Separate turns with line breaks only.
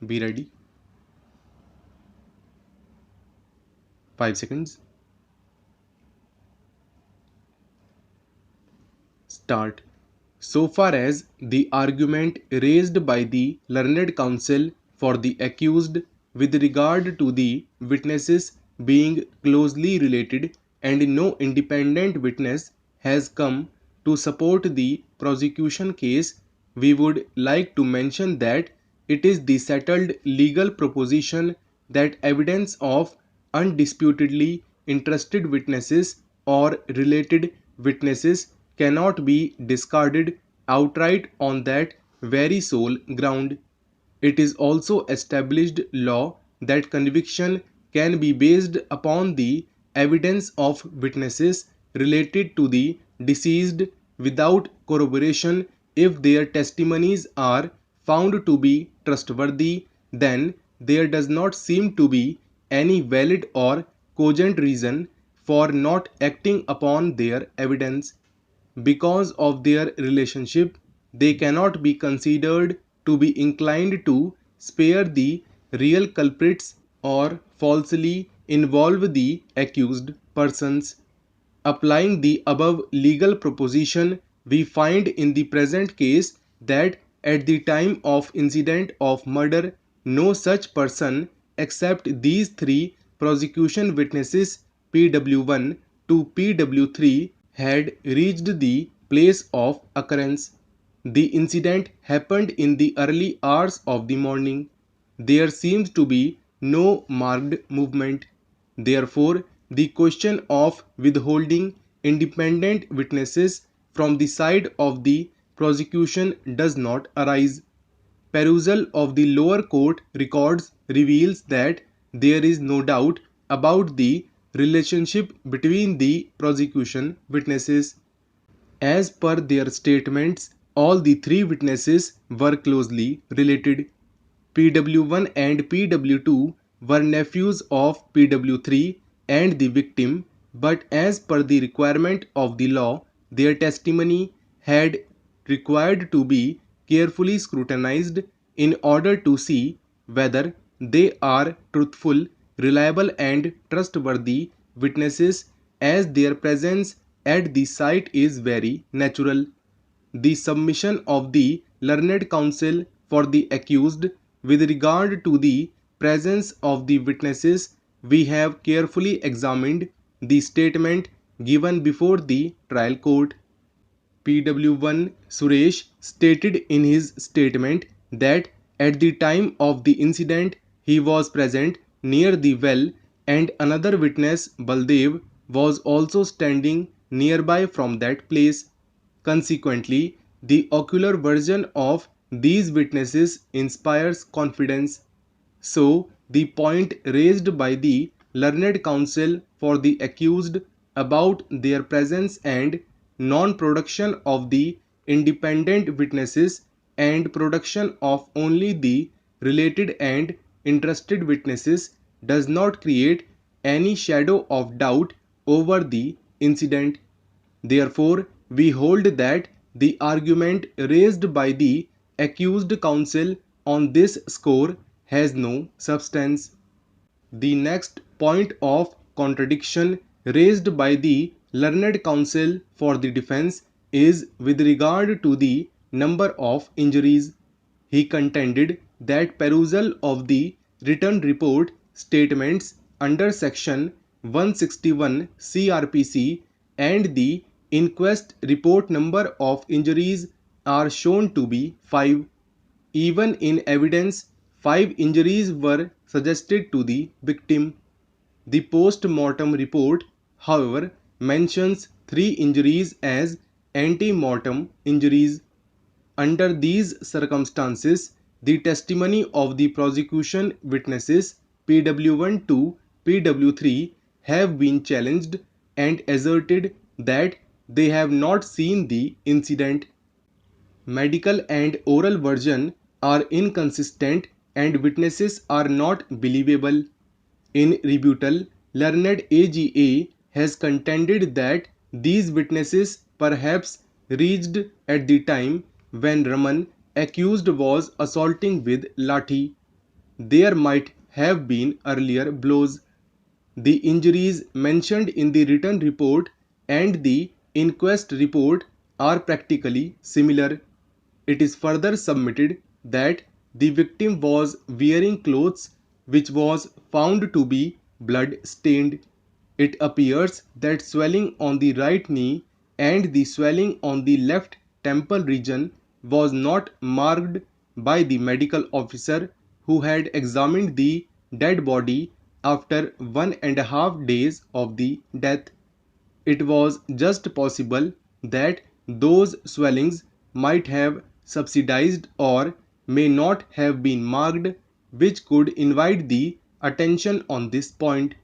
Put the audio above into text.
Be ready. 5 seconds. Start. So far as the argument raised by the learned counsel for the accused with regard to the witnesses being closely related and no independent witness has come to support the prosecution case, we would like to mention that it is the settled legal proposition that evidence of undisputedly interested witnesses or related witnesses cannot be discarded outright on that very sole ground. It is also established law that conviction can be based upon the evidence of witnesses related to the deceased without corroboration. If their testimonies are found to be trustworthy, then there does not seem to be any valid or cogent reason for not acting upon their evidence. Because of their relationship, they cannot be considered to be inclined to spare the real culprits or falsely involve the accused persons. Applying the above legal proposition, we find in the present case that at the time of incident of murder, no such person except these three prosecution witnesses PW1 to PW3 had reached the place of occurrence. The incident happened in the early hours of the morning. There seems to be no marked movement. Therefore, the question of withholding independent witnesses from the side of the prosecution does not arise. Perusal of the lower court records reveals that there is no doubt about the relationship between the prosecution witnesses. As per their statements, all the three witnesses were closely related. PW1 and PW2 were nephews of PW3 and the victim, but as per the requirement of the law, their testimony had required to be carefully scrutinized in order to see whether they are truthful, reliable, and trustworthy witnesses, as their presence at the site is very natural. The submission of the learned counsel for the accused with regard to the presence of the witnesses, we have carefully examined the statement given before the trial court. PW1 Suresh stated in his statement that at the time of the incident he was present near the well, and another witness, Baldev, was also standing nearby from that place. Consequently, the ocular version of these witnesses inspires confidence. So, the point raised by the learned counsel for the accused about their presence and non-production of the independent witnesses and production of only the related and interested witnesses does not create any shadow of doubt over the incident. Therefore, we hold that the argument raised by the accused counsel on this score has no substance. The next point of contradiction raised by the learned counsel for the defense is with regard to the number of injuries. He contended that perusal of the written report statements under section 161 CRPC and the inquest report number of injuries are shown to be 5. Even in evidence, 5 injuries were suggested to the victim. The post-mortem report, however, mentions 3 injuries as ante-mortem injuries. Under these circumstances, the testimony of the prosecution witnesses PW1 to PW3 have been challenged and asserted that they have not seen the incident. Medical and oral version are inconsistent and witnesses are not believable. In rebuttal, learned AGA has contended that these witnesses perhaps reached at the time when Raman accused was assaulting with lathi. there might have been earlier blows. The injuries mentioned in the written report and the inquest report are practically similar. It is further submitted that the victim was wearing clothes which was found to be blood stained. It appears that swelling on the right knee and the swelling on the left temple region was not marked by the medical officer who had examined the dead body after 1.5 days of the death. It was just possible that those swellings might have subsidized or may not have been marked, which could invite the attention on this point.